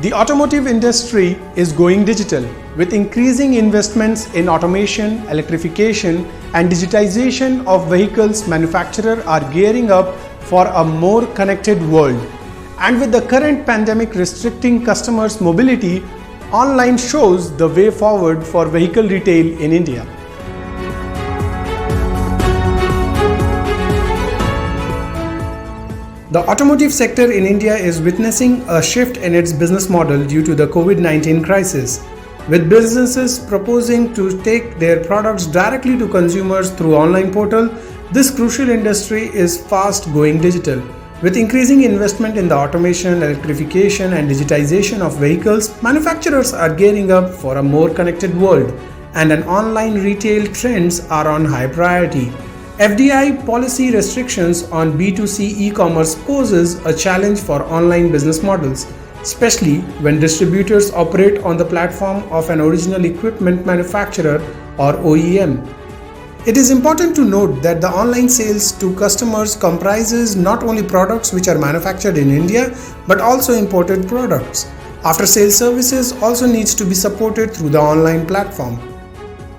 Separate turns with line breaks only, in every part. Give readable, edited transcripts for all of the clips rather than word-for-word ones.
The automotive industry is going digital, with increasing investments in automation, electrification, and digitization of vehicles. Manufacturers are gearing up for a more connected world. And with the current pandemic restricting customers' mobility, online shows the way forward for vehicle retail in India. The automotive sector in India is witnessing a shift in its business model due to the COVID-19 crisis, with businesses proposing to take their products directly to consumers through online portal. This crucial industry is fast going digital. With increasing investment in the automation, electrification, and digitization of vehicles, manufacturers are gearing up for a more connected world, and online retail trends are on high priority. FDI policy restrictions on B2C e-commerce poses a challenge for online business models, especially when distributors operate on the platform of an original equipment manufacturer or OEM. It is important to note that the online sales to customers comprises not only products which are manufactured in India but also imported products. After-sales services also needs to be supported through the online platform.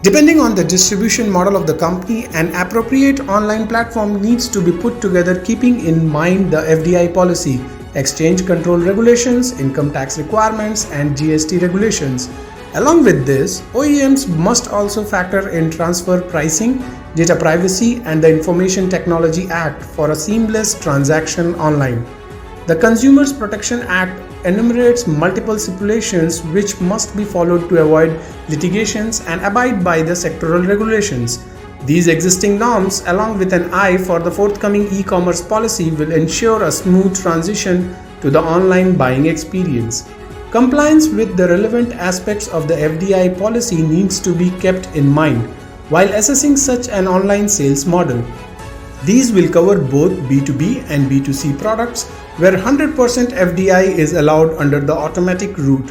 Depending on the distribution model of the company, an appropriate online platform needs to be put together keeping in mind the FDI policy, exchange control regulations, income tax requirements, and GST regulations. Along with this, OEMs must also factor in transfer pricing, data privacy, and the Information Technology Act for a seamless transaction online. The Consumers Protection Act enumerates multiple stipulations which must be followed to avoid litigations and abide by the sectoral regulations. These existing norms, along with an eye for the forthcoming e-commerce policy, will ensure a smooth transition to the online buying experience. Compliance with the relevant aspects of the FDI policy needs to be kept in mind while assessing such an online sales model. These will cover both B2B and B2C products, where 100% FDI is allowed under the automatic route.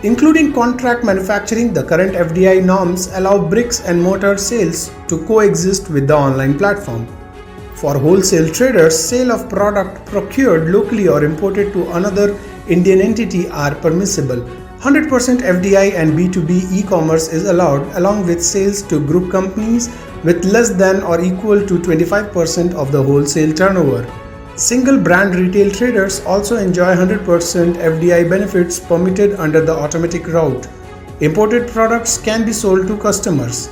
Including contract manufacturing, the current FDI norms allow bricks and mortar sales to coexist with the online platform. For wholesale traders, sale of product procured locally or imported to another Indian entity are permissible. 100% FDI and B2B e-commerce is allowed, along with sales to group companies with less than or equal to 25% of the wholesale turnover. Single brand retail traders also enjoy 100% FDI benefits permitted under the automatic route. Imported products can be sold to customers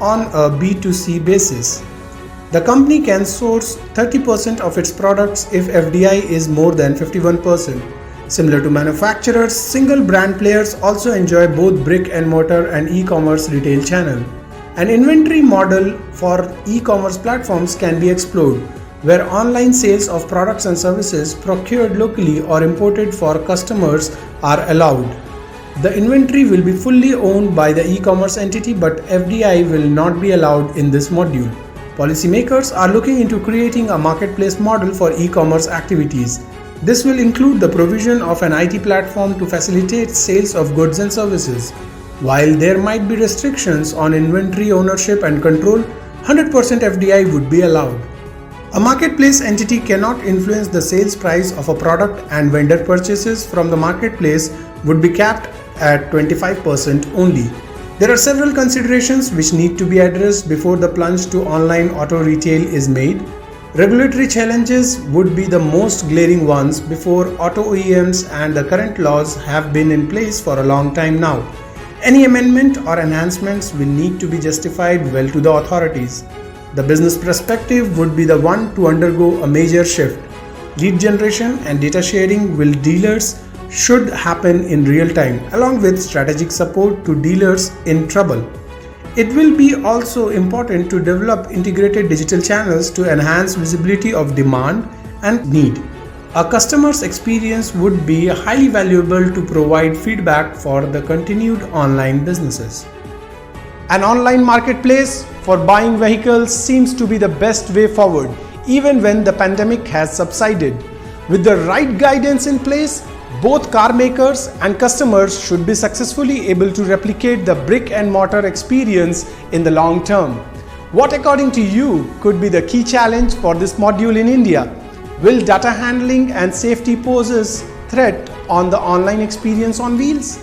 on a B2C basis. The company can source 30% of its products if FDI is more than 51%. Similar to manufacturers, single brand players also enjoy both brick and mortar and e-commerce retail channel. An inventory model for e-commerce platforms can be explored, where online sales of products and services procured locally or imported for customers are allowed. The inventory will be fully owned by the e-commerce entity, but FDI will not be allowed in this module. Policymakers are looking into creating a marketplace model for e-commerce activities. This will include the provision of an IT platform to facilitate sales of goods and services. While there might be restrictions on inventory ownership and control, 100% FDI would be allowed. A marketplace entity cannot influence the sales price of a product, and vendor purchases from the marketplace would be capped at 25% only. There are several considerations which need to be addressed before the plunge to online auto retail is made. Regulatory challenges would be the most glaring ones before auto OEMs, and the current laws have been in place for a long time now. Any amendment or enhancements will need to be justified well to the authorities. The business perspective would be the one to undergo a major shift. Lead generation and data sharing with dealers should happen in real time, along with strategic support to dealers in trouble. It will be also important to develop integrated digital channels to enhance visibility of demand and need. A customer's experience would be highly valuable to provide feedback for the continued online businesses. An online marketplace for buying vehicles seems to be the best way forward, even when the pandemic has subsided. With the right guidance in place, both car makers and customers should be successfully able to replicate the brick and mortar experience in the long term. What, according to you, could be the key challenge for this module in India? Will data handling and safety poses threat on the online experience on wheels?